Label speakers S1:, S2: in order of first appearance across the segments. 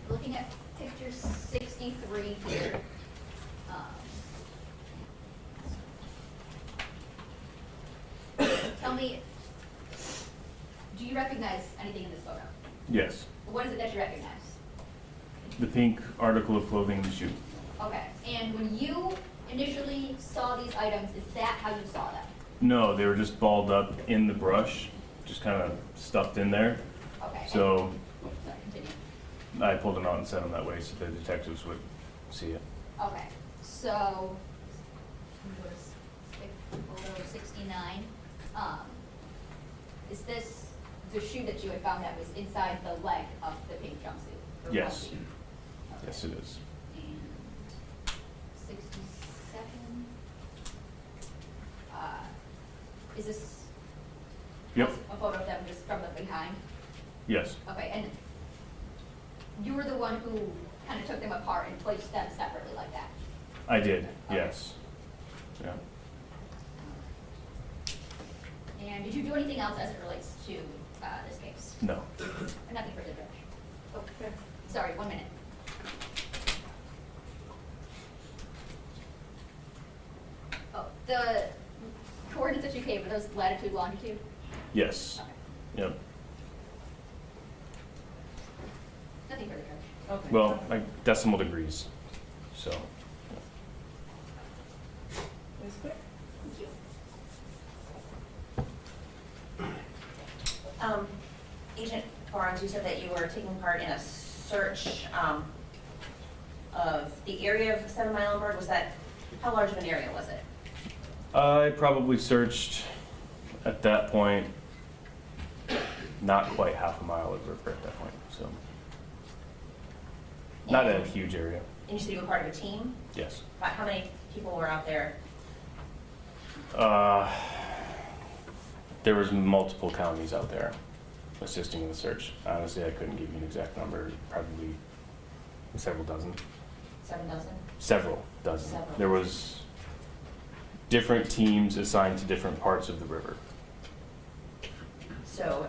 S1: looking at picture 63 here. Tell me, do you recognize anything in this photo?
S2: Yes.
S1: What is it that you recognize?
S2: The pink article of clothing and shoe.
S1: Okay, and when you initially saw these items, is that how you saw them?
S2: No, they were just balled up in the brush, just kind of stuffed in there.
S1: Okay.
S2: So
S1: Sorry, continue.
S2: I pulled them out and set them that way so the detectives would see it.
S1: Okay, so, photo 69. Is this the shoe that you had found that was inside the leg of the pink jumpsuit? Or
S2: Yes.
S1: onesie? Okay.
S2: Yes, it is.
S1: And 67. Is this
S2: Yep.
S1: a photo of them just from the behind?
S2: Yes.
S1: Okay, and you were the one who kind of took them apart and placed them separately like that?
S2: I did.
S1: Okay.
S2: Yes. Yeah.
S1: And did you do anything else as it relates to this case?
S2: No.
S1: Nothing further, Judge. Oh, sure. Sorry, 1 minute. Oh, the coordinates that you gave, were those latitude, longitude?
S2: Yes.
S1: Okay.
S2: Yep.
S1: Nothing further, Judge.
S3: Okay.
S2: Well, like decimal degrees. So.
S3: Ms. Quick?
S1: Thank you.
S4: Agent Barnes, you said that you were taking part in a search of the area of 7 Mile and Bird. Was that, how large of an area was it?
S2: I probably searched at that point not quite half a mile of river at that point. So not a huge area.
S4: And you said you were part of a team?
S2: Yes.
S4: How many people were out there?
S2: There was multiple counties out there assisting in the search. Honestly, I couldn't give you an exact number. Probably several dozen.
S4: 7 dozen?
S2: Several dozen.
S4: Several.
S2: There was different teams assigned to different parts of the river.
S4: So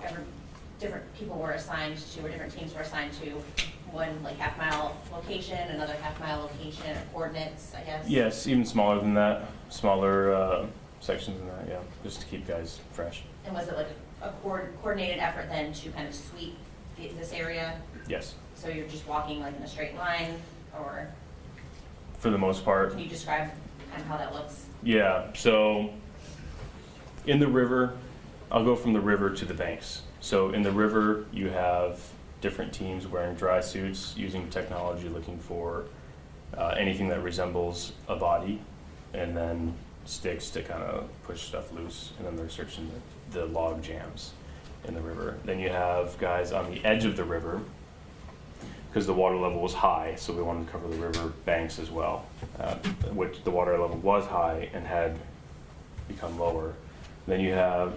S4: different people were assigned to, or different teams were assigned to one like half-mile location, another half-mile location, or coordinates, I guess?
S2: Yes, even smaller than that. Smaller sections than that, yeah. Just to keep guys fresh.
S4: And was it like a coordinated effort then to kind of sweep this area?
S2: Yes,
S4: So you're just walking like in a straight line, or
S2: for the most part.
S4: can you describe kind of how that looks?
S2: Yeah, so in the river, I'll go from the river to the banks. So in the river, you have different teams wearing dry suits, using technology, looking for anything that resembles a body, and then sticks to kind of push stuff loose, and then they're searching the log jams in the river. Then you have guys on the edge of the river, because the water level was high, so we wanted to cover the river banks as well, which the water level was high and had become lower. Then you have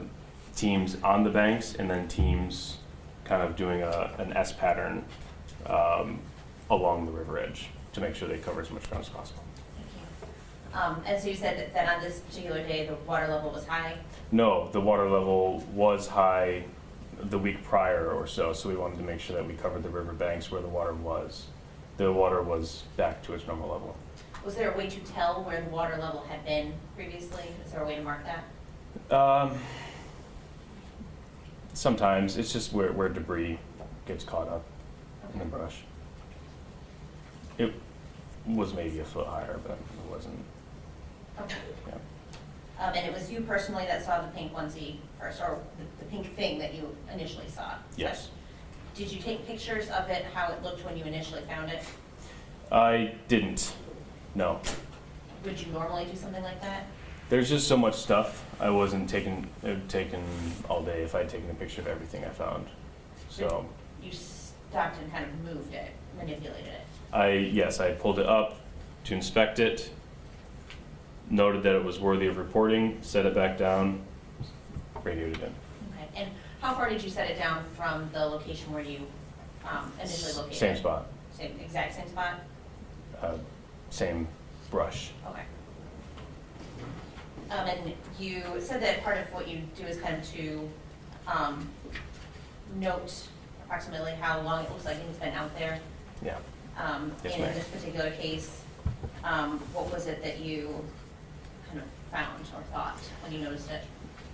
S2: teams on the banks, and then teams kind of doing an S pattern along the river edge to make sure they cover as much ground as possible.
S4: Thank you. And so you said that on this particular day, the water level was high?
S2: No, the water level was high the week prior or so, so we wanted to make sure that we covered the river banks where the water was. The water was back to its normal level.
S4: Was there a way to tell where the water level had been previously? Is there a way to mark that?
S2: Sometimes it's just where debris gets caught up in the brush. It was maybe a foot higher, but it wasn't.
S4: Okay.
S2: Yeah.
S4: And it was you personally that saw the pink onesie first, or the pink thing that you initially saw?
S2: Yes.
S4: Did you take pictures of it, how it looked when you initially found it?
S2: I didn't. No.
S4: Would you normally do something like that?
S2: There's just so much stuff. I wasn't taking. It would taken all day if I'd taken a picture of everything I found. So.
S4: You stopped and kind of moved it, manipulated it?
S2: Yes, I pulled it up to inspect it, noted that it was worthy of reporting, set it back down, radioed it in.
S4: Okay. And how far did you set it down from the location where you initially located it?
S2: Same spot.
S4: Exact same spot?
S2: Same brush.
S4: Okay. And you said that part of what you do is kind of to note approximately how long it looks like it's been out there.
S2: Yeah. Yes,
S4: And in
S2: ma'am.
S4: this particular case, what was it that you kind of found or thought when you noticed it?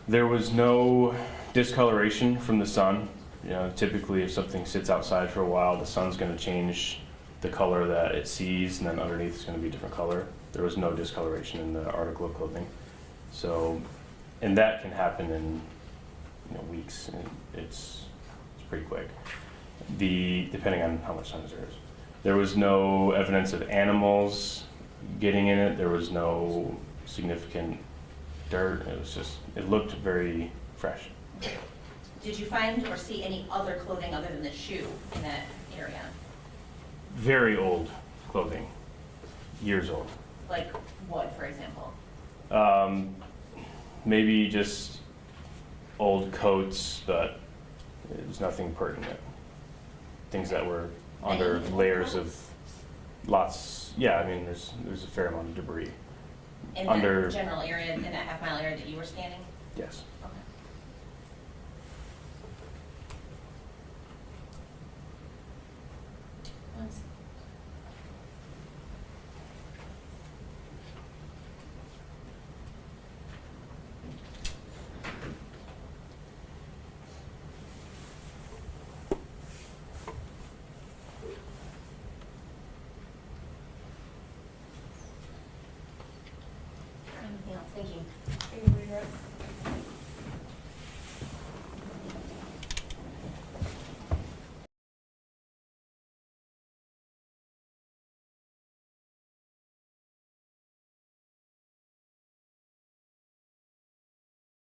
S2: There was no discoloration from the sun. You know, typically if something sits outside for a while, the sun's going to change the color that it sees, and then underneath it's going to be a different color. There was no discoloration in the article of clothing. So, and that can happen in, you know, weeks, and it's pretty quick. Depending on how much sun there is. There was no evidence of animals getting in it. There was no significant dirt. It was just, it looked very fresh.
S4: Did you find or see any other clothing other than the shoe in that area?
S2: Very old clothing, years old.
S4: Like what, for example?
S2: Maybe just old coats, but it was nothing pertinent. Things that were under
S4: Any
S2: layers
S4: old
S2: of lots. Yeah, I mean, there's a fair amount of debris.
S4: In
S2: Under-
S4: that general area, in that half-mile area that you were scanning?
S2: Yes.
S4: Okay.